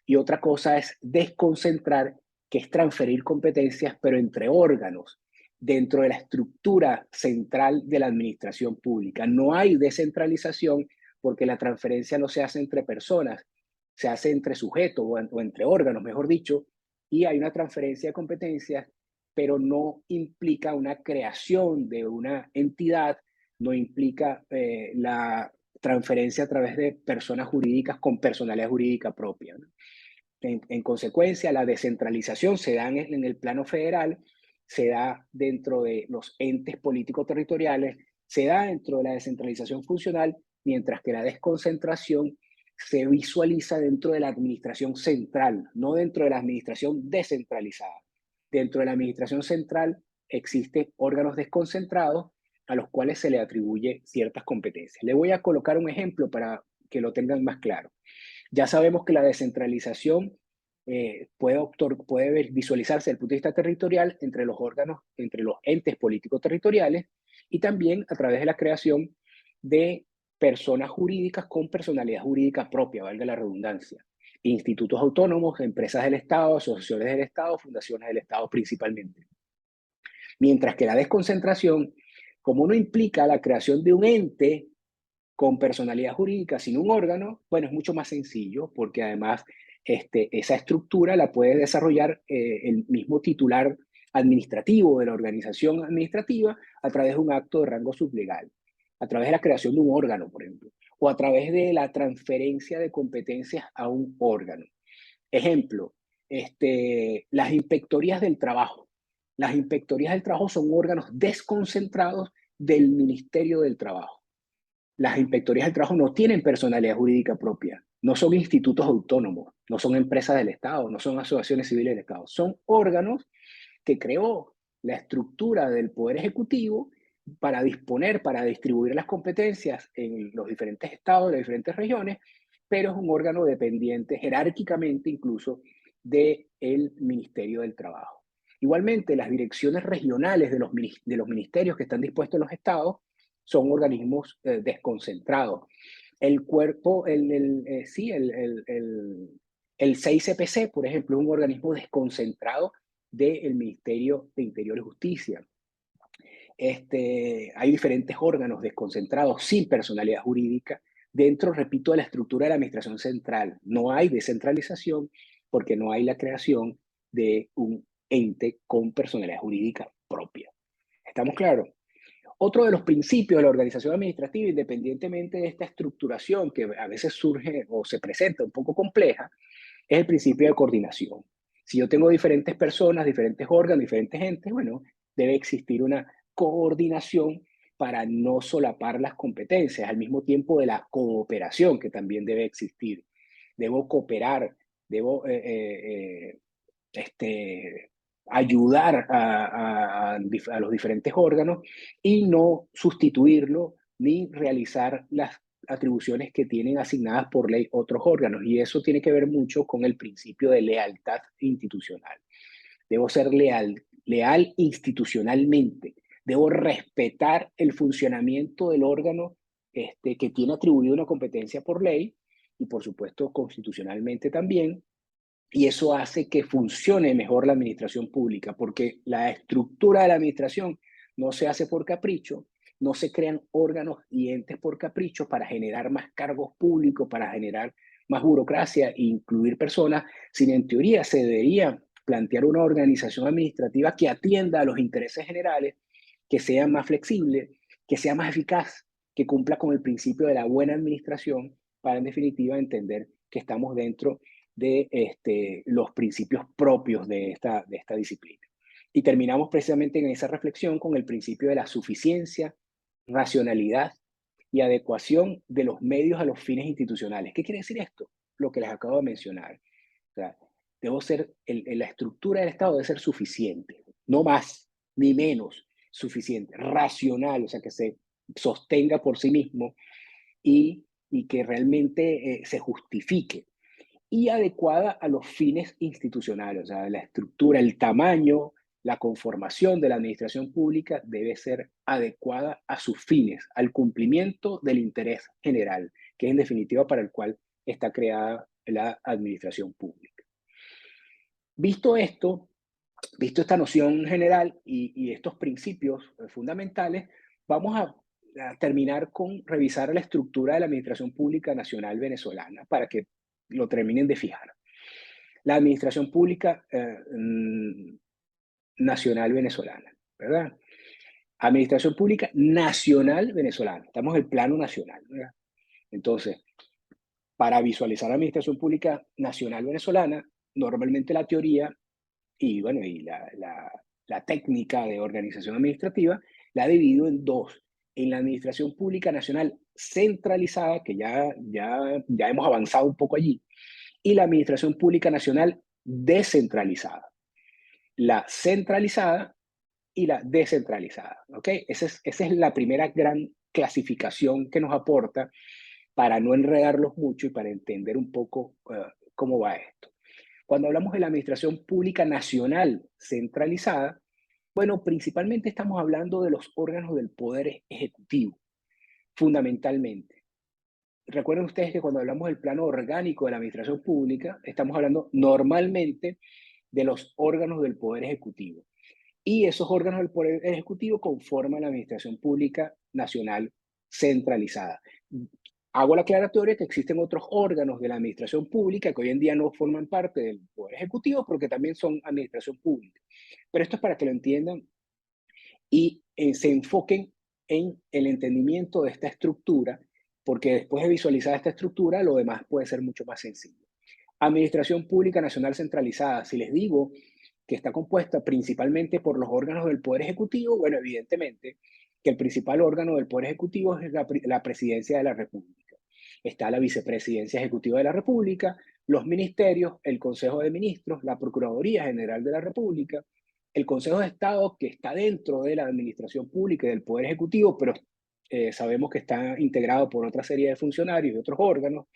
y otra cosa es desconcentrar, que es transferir competencias, pero entre órganos, dentro de la estructura central de la administración pública. No hay descentralización porque la transferencia no se hace entre personas, se hace entre sujetos o entre órganos, mejor dicho, y hay una transferencia de competencias, pero no implica una creación de una entidad, no implica la transferencia a través de personas jurídicas con personalidad jurídica propia, ¿no? En consecuencia, la descentralización se da en el plano federal, se da dentro de los entes políticos territoriales, se da dentro de la descentralización funcional, mientras que la desconcentración se visualiza dentro de la administración central, no dentro de la administración descentralizada. Dentro de la administración central existen órganos desconcentrados a los cuales se le atribuye ciertas competencias. Le voy a colocar un ejemplo para que lo tengan más claro. Ya sabemos que la descentralización puede visualizarse desde el punto de vista territorial entre los órganos, entre los entes políticos territoriales y también a través de la creación de personas jurídicas con personalidad jurídica propia, valga la redundancia. Institutos autónomos, empresas del Estado, asociaciones del Estado, fundaciones del Estado principalmente. Mientras que la desconcentración, como no implica la creación de un ente con personalidad jurídica sin un órgano, bueno, es mucho más sencillo porque además esa estructura la puede desarrollar el mismo titular administrativo de la organización administrativa a través de un acto de rango sublegal, a través de la creación de un órgano, por ejemplo, o a través de la transferencia de competencias a un órgano. Ejemplo, las inspectorías del trabajo. Las inspectorías del trabajo son órganos desconcentrados del Ministerio del Trabajo. Las inspectorías del trabajo no tienen personalidad jurídica propia, no son institutos autónomos, no son empresas del Estado, no son asociaciones civiles del Estado, son órganos que creó la estructura del Poder Ejecutivo para disponer, para distribuir las competencias en los diferentes estados, las diferentes regiones, pero es un órgano dependiente jerárquicamente incluso del Ministerio del Trabajo. Igualmente, las direcciones regionales de los ministerios que están dispuestos en los estados son organismos desconcentrados. El cuerpo, sí, el 6CPC, por ejemplo, es un organismo desconcentrado del Ministerio de Interior y Justicia. Hay diferentes órganos desconcentrados sin personalidad jurídica dentro, repito, de la estructura de la administración central. No hay descentralización porque no hay la creación de un ente con personalidad jurídica propia. ¿Estamos claros? Otro de los principios de la organización administrativa, independientemente de esta estructuración que a veces surge o se presenta un poco compleja, es el principio de coordinación. Si yo tengo diferentes personas, diferentes órganos, diferentes entes, bueno, debe existir una coordinación para no solapar las competencias, al mismo tiempo de la cooperación que también debe existir. Debo cooperar, debo ayudar a los diferentes órganos y no sustituirlo ni realizar las atribuciones que tienen asignadas por ley otros órganos. Y eso tiene que ver mucho con el principio de lealtad institucional. Debo ser leal institucionalmente. Debo respetar el funcionamiento del órgano que tiene atribuido una competencia por ley y, por supuesto, constitucionalmente también. Y eso hace que funcione mejor la administración pública, porque la estructura de la administración no se hace por capricho, no se crean órganos y entes por capricho para generar más cargos públicos, para generar más burocracia e incluir personas, sino en teoría se debería plantear una organización administrativa que atienda a los intereses generales, que sea más flexible, que sea más eficaz, que cumpla con el principio de la buena administración, para en definitiva entender que estamos dentro de los principios propios de esta disciplina. Y terminamos precisamente en esa reflexión con el principio de la suficiencia, racionalidad y adecuación de los medios a los fines institucionales. ¿Qué quiere decir esto? Lo que les acabo de mencionar. O sea, la estructura del Estado debe ser suficiente, no más ni menos, suficiente, racional, o sea, que se sostenga por sí mismo y que realmente se justifique y adecuada a los fines institucionales, o sea, la estructura, el tamaño, la conformación de la administración pública debe ser adecuada a sus fines, al cumplimiento del interés general, que es en definitiva para el cual está creada la administración pública. Visto esto, visto esta noción general y estos principios fundamentales, vamos a terminar con revisar la estructura de la Administración Pública Nacional Venezolana para que lo terminen de fijar. La Administración Pública Nacional Venezolana, ¿verdad? Administración Pública Nacional Venezolana. Estamos en el plano nacional, ¿verdad? Entonces, para visualizar la Administración Pública Nacional Venezolana, normalmente la teoría y, bueno, y la técnica de organización administrativa la ha dividido en dos. En la Administración Pública Nacional centralizada, que ya hemos avanzado un poco allí, y la Administración Pública Nacional descentralizada. La centralizada y la descentralizada, ¿ok? Esa es la primera gran clasificación que nos aporta para no enredarlos mucho y para entender un poco cómo va esto. Cuando hablamos de la Administración Pública Nacional centralizada, bueno, principalmente estamos hablando de los órganos del Poder Ejecutivo, fundamentalmente. Recuerden ustedes que cuando hablamos del plano orgánico de la administración pública, estamos hablando normalmente de los órganos del Poder Ejecutivo. Y esos órganos del Poder Ejecutivo conforman la Administración Pública Nacional centralizada. Hago la aclaratoria que existen otros órganos de la administración pública que hoy en día no forman parte del Poder Ejecutivo, pero que también son administración pública. Pero esto es para que lo entiendan y se enfoquen en el entendimiento de esta estructura, porque después de visualizar esta estructura, lo demás puede ser mucho más sencillo. Administración Pública Nacional Centralizada, si les digo que está compuesta principalmente por los órganos del Poder Ejecutivo, bueno, evidentemente que el principal órgano del Poder Ejecutivo es la Presidencia de la República. Está la Vicepresidencia Ejecutiva de la República, los ministerios, el Consejo de Ministros, la Procuraduría General de la República, el Consejo de Estado, que está dentro de la administración pública y del Poder Ejecutivo, pero sabemos que está integrado por otra serie de funcionarios y otros órganos,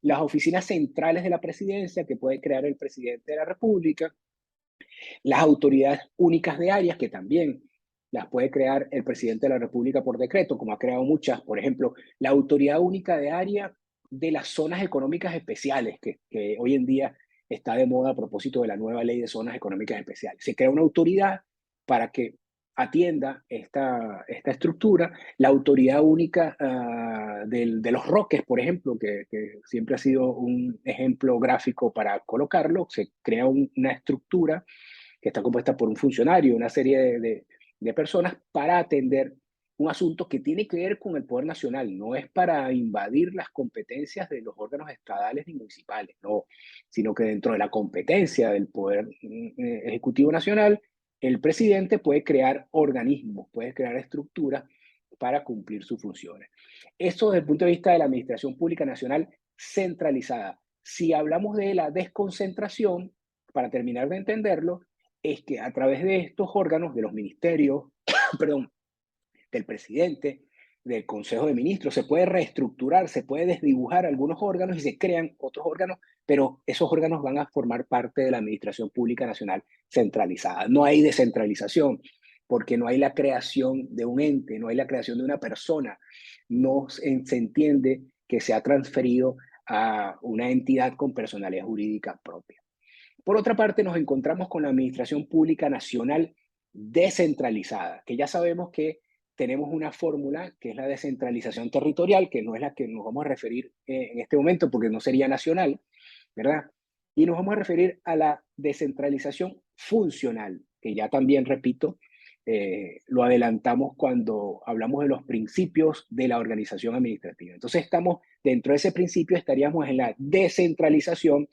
las oficinas centrales de la presidencia que puede crear el presidente de la República, las autoridades únicas de áreas que también las puede crear el presidente de la República por decreto, como ha creado muchas, por ejemplo, la autoridad única de área de las zonas económicas especiales, que hoy en día está de moda a propósito de la nueva ley de zonas económicas especiales. Se crea una autoridad para que atienda esta estructura, la autoridad única de los roques, por ejemplo, que siempre ha sido un ejemplo gráfico para colocarlo, se crea una estructura que está compuesta por un funcionario, una serie de personas para atender un asunto que tiene que ver con el poder nacional, no es para invadir las competencias de los órganos estadales ni municipales, no, sino que dentro de la competencia del poder ejecutivo nacional, el presidente puede crear organismos, puede crear estructuras para cumplir sus funciones. Esto desde el punto de vista de la Administración Pública Nacional centralizada. Si hablamos de la desconcentración, para terminar de entenderlo, es que a través de estos órganos, de los ministerios, perdón, del presidente, del Consejo de Ministros, se puede reestructurar, se puede desdibujar algunos órganos y se crean otros órganos, pero esos órganos van a formar parte de la Administración Pública Nacional centralizada. No hay descentralización, porque no hay la creación de un ente, no hay la creación de una persona, no se entiende que se ha transferido a una entidad con personalidad jurídica propia. Por otra parte, nos encontramos con la Administración Pública Nacional descentralizada, que ya sabemos que tenemos una fórmula que es la descentralización territorial, que no es la que nos vamos a referir en este momento porque no sería nacional, ¿verdad? Y nos vamos a referir a la descentralización funcional, que ya también, repito, lo adelantamos cuando hablamos de los principios de la organización administrativa. Entonces, estamos dentro de ese principio, estaríamos en la descentralización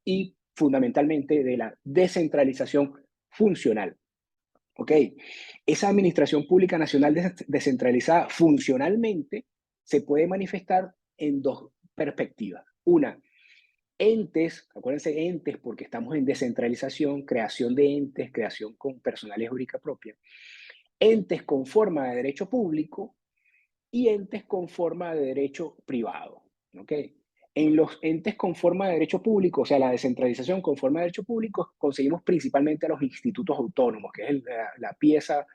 y fundamentalmente de la descentralización funcional. ¿Ok? Esa administración pública nacional descentralizada funcionalmente se puede manifestar en dos perspectivas. Una, entes, acuérdense, entes, porque estamos en descentralización, creación de entes, creación con personalidad jurídica propia, entes con forma de derecho público y entes con forma de derecho privado. ¿Ok? En los entes con forma de derecho público, o sea, la descentralización con forma de derecho público, conseguimos principalmente a los institutos autónomos, que es la pieza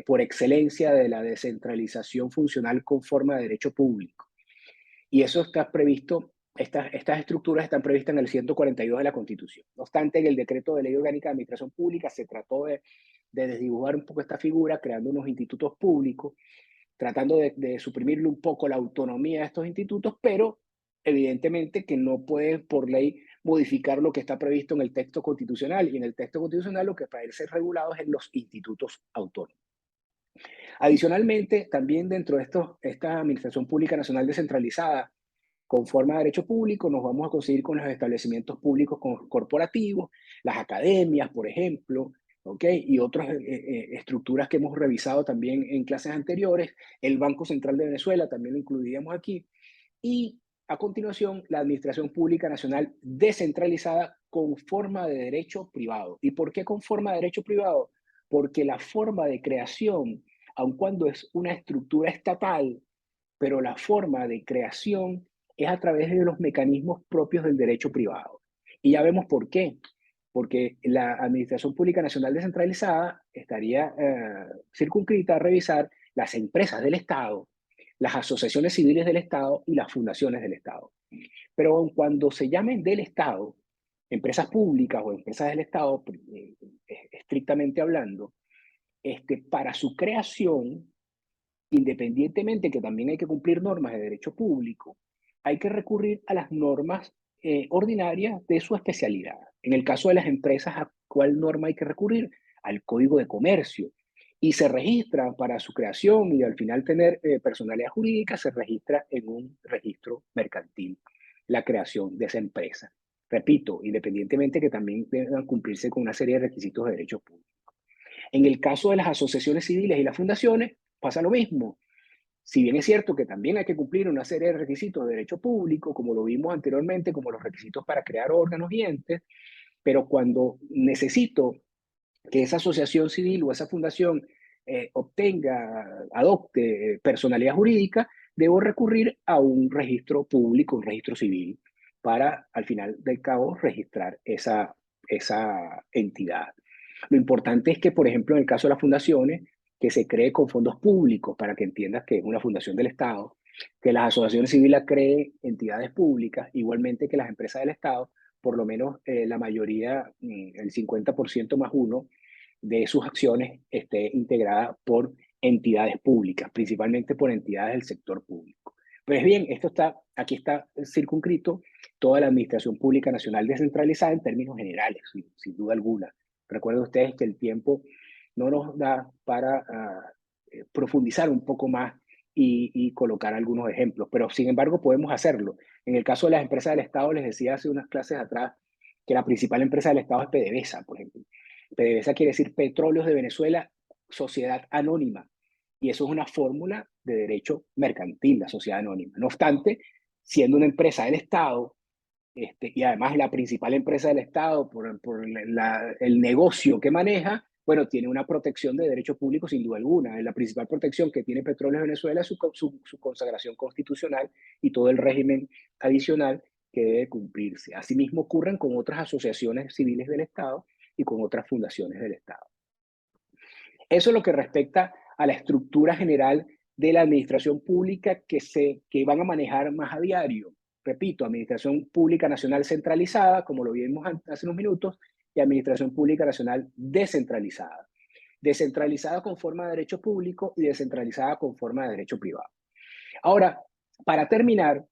por excelencia de la descentralización funcional con forma de derecho público. Y eso está previsto, estas estructuras están previstas en el 142 de la Constitución. No obstante, en el decreto de ley orgánica de administración pública se trató de desdibujar un poco esta figura, creando unos institutos públicos, tratando de suprimirle un poco la autonomía de estos institutos, pero evidentemente que no puede por ley modificar lo que está previsto en el texto constitucional, y en el texto constitucional lo que parece ser regulado es en los institutos autónomos. Adicionalmente, también dentro de esta Administración Pública Nacional descentralizada, con forma de derecho público, nos vamos a conseguir con los establecimientos públicos corporativos, las academias, por ejemplo, ¿ok? Y otras estructuras que hemos revisado también en clases anteriores. El Banco Central de Venezuela también lo incluiríamos aquí. Y a continuación, la Administración Pública Nacional descentralizada con forma de derecho privado. ¿Y por qué con forma de derecho privado? Porque la forma de creación, aun cuando es una estructura estatal, pero la forma de creación es a través de los mecanismos propios del derecho privado. Y ya vemos por qué. Porque la Administración Pública Nacional descentralizada estaría circunscrita a revisar las empresas del Estado, las asociaciones civiles del Estado y las fundaciones del Estado. Pero aun cuando se llamen del Estado, empresas públicas o empresas del Estado, estrictamente hablando, para su creación, independientemente que también hay que cumplir normas de derecho público, hay que recurrir a las normas ordinarias de su especialidad. En el caso de las empresas, ¿a cuál norma hay que recurrir? Al Código de Comercio. Y se registra para su creación y al final tener personalidad jurídica, se registra en un registro mercantil la creación de esa empresa. Repito, independientemente que también deban cumplirse con una serie de requisitos de derecho público. En el caso de las asociaciones civiles y las fundaciones, pasa lo mismo. Si bien es cierto que también hay que cumplir una serie de requisitos de derecho público, como lo vimos anteriormente, como los requisitos para crear órganos y entes, pero cuando necesito que esa asociación civil o esa fundación adopte personalidad jurídica, debo recurrir a un registro público, un registro civil, para al final del cabo registrar esa entidad. Lo importante es que, por ejemplo, en el caso de las fundaciones, que se cree con fondos públicos, para que entiendas que es una fundación del Estado, que las asociaciones civiles creen entidades públicas, igualmente que las empresas del Estado, por lo menos la mayoría, el 50% más uno de sus acciones esté integrada por entidades públicas, principalmente por entidades del sector público. Pues bien, aquí está circunscrito toda la Administración Pública Nacional descentralizada en términos generales, sin duda alguna. Recuerden ustedes que el tiempo no nos da para profundizar un poco más y colocar algunos ejemplos, pero sin embargo podemos hacerlo. En el caso de las empresas del Estado, les decía hace unas clases atrás que la principal empresa del Estado es PDVSA, por ejemplo. PDVSA quiere decir Petróleos de Venezuela, Sociedad Anónima, y eso es una fórmula de derecho mercantil, la sociedad anónima. No obstante, siendo una empresa del Estado, y además la principal empresa del Estado por el negocio que maneja, bueno, tiene una protección de derecho público sin duda alguna. La principal protección que tiene Petróleos de Venezuela es su consagración constitucional y todo el régimen adicional que debe cumplirse. Asimismo ocurren con otras asociaciones civiles del Estado y con otras fundaciones del Estado. Eso es lo que respecta a la estructura general de la administración pública que van a manejar más a diario. Repito, administración pública nacional centralizada, como lo vimos hace unos minutos, y administración pública nacional descentralizada. Descentralizada con forma de derecho público y descentralizada con forma de derecho privado. Ahora, para terminar,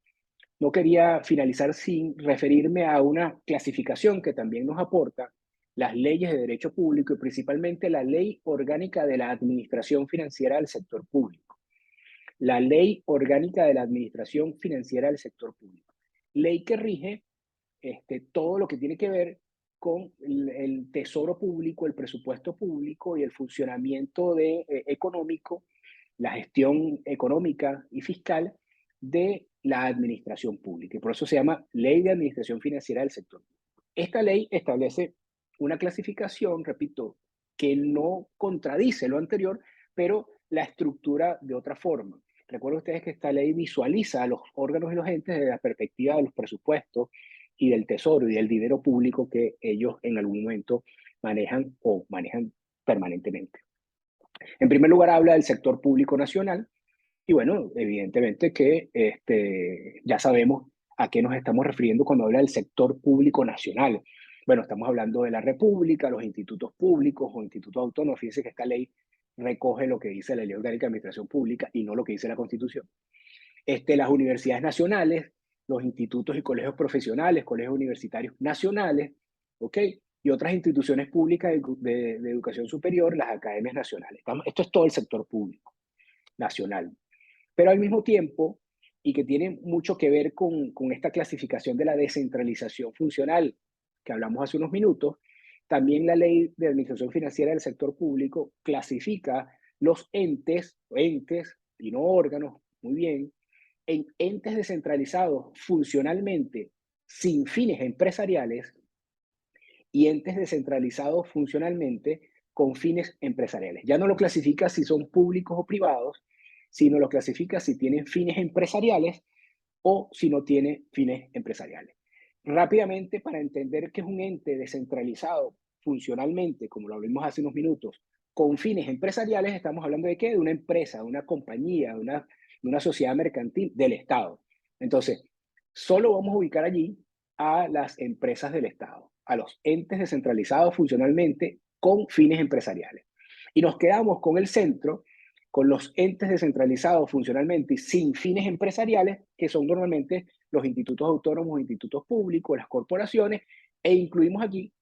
no quería finalizar sin referirme a una clasificación que también nos aporta las leyes de derecho público y principalmente la Ley Orgánica de la Administración Financiera del Sector Público. La Ley Orgánica de la Administración Financiera del Sector Público. Ley que rige todo lo que tiene que ver con el tesoro público, el presupuesto público y el funcionamiento económico, la gestión económica y fiscal de la administración pública. Y por eso se llama Ley de Administración Financiera del Sector Público. Esta ley establece una clasificación, repito, que no contradice lo anterior, pero la estructura de otra forma. Recuerden ustedes que esta ley visualiza a los órganos y los entes desde la perspectiva de los presupuestos y del tesoro y del dinero público que ellos en algún momento manejan o manejan permanentemente. En primer lugar, habla del sector público nacional y bueno, evidentemente que ya sabemos a qué nos estamos refiriendo cuando habla del sector público nacional. Bueno, estamos hablando de la República, los institutos públicos o institutos autónomos. Fíjense que esta ley recoge lo que dice la Ley Orgánica de Administración Pública y no lo que dice la Constitución. Las universidades nacionales, los institutos y colegios profesionales, colegios universitarios nacionales, ¿ok? Y otras instituciones públicas de educación superior, las academias nacionales. Esto es todo el sector público nacional. Pero al mismo tiempo, y que tiene mucho que ver con esta clasificación de la descentralización funcional que hablamos hace unos minutos, también la Ley de Administración Financiera del Sector Público clasifica los entes y no órganos, muy bien, en entes descentralizados funcionalmente sin fines empresariales y entes descentralizados funcionalmente con fines empresariales. Ya no lo clasifica si son públicos o privados, sino lo clasifica si tienen fines empresariales o si no tiene fines empresariales. Rápidamente, para entender que es un ente descentralizado funcionalmente, como lo hablamos hace unos minutos, con fines empresariales, estamos hablando de qué? De una empresa, de una compañía, de una sociedad mercantil del Estado. Entonces, solo vamos a ubicar allí a las empresas del Estado, a los entes descentralizados funcionalmente con fines empresariales. Y nos quedamos con el centro, con los entes descentralizados funcionalmente y sin fines empresariales, que son normalmente los institutos autónomos, institutos públicos, las corporaciones, e incluimos aquí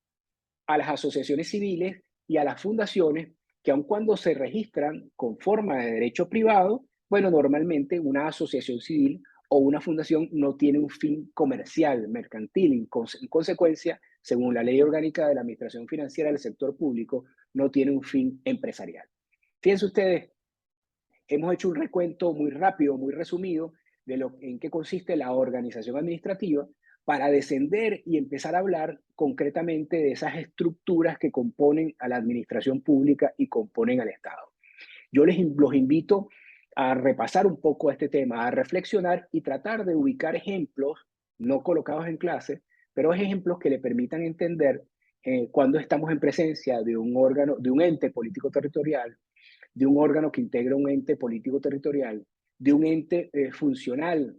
a las asociaciones civiles y a las fundaciones que aun cuando se registran con forma de derecho privado, bueno, normalmente una asociación civil o una fundación no tiene un fin comercial, mercantil, en consecuencia, según la Ley Orgánica de la Administración Financiera del Sector Público, no tiene un fin empresarial. Fíjense ustedes, hemos hecho un recuento muy rápido, muy resumido, en qué consiste la organización administrativa para descender y empezar a hablar concretamente de esas estructuras que componen a la administración pública y componen al Estado. Yo los invito a repasar un poco este tema, a reflexionar y tratar de ubicar ejemplos no colocados en clase, pero ejemplos que le permitan entender cuando estamos en presencia de un órgano, de un ente político territorial, de un órgano que integra un ente político territorial, de un ente funcional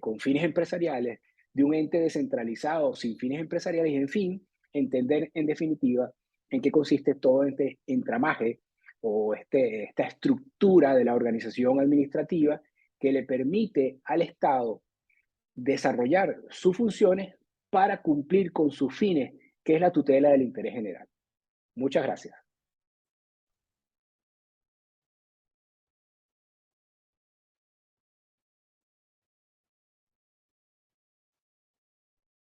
con fines empresariales, de un ente descentralizado sin fines empresariales y, en fin, entender en definitiva en qué consiste todo este entramaje o esta estructura de la organización administrativa que le permite al Estado desarrollar sus funciones para cumplir con sus fines, que es la tutela del interés general. Muchas gracias.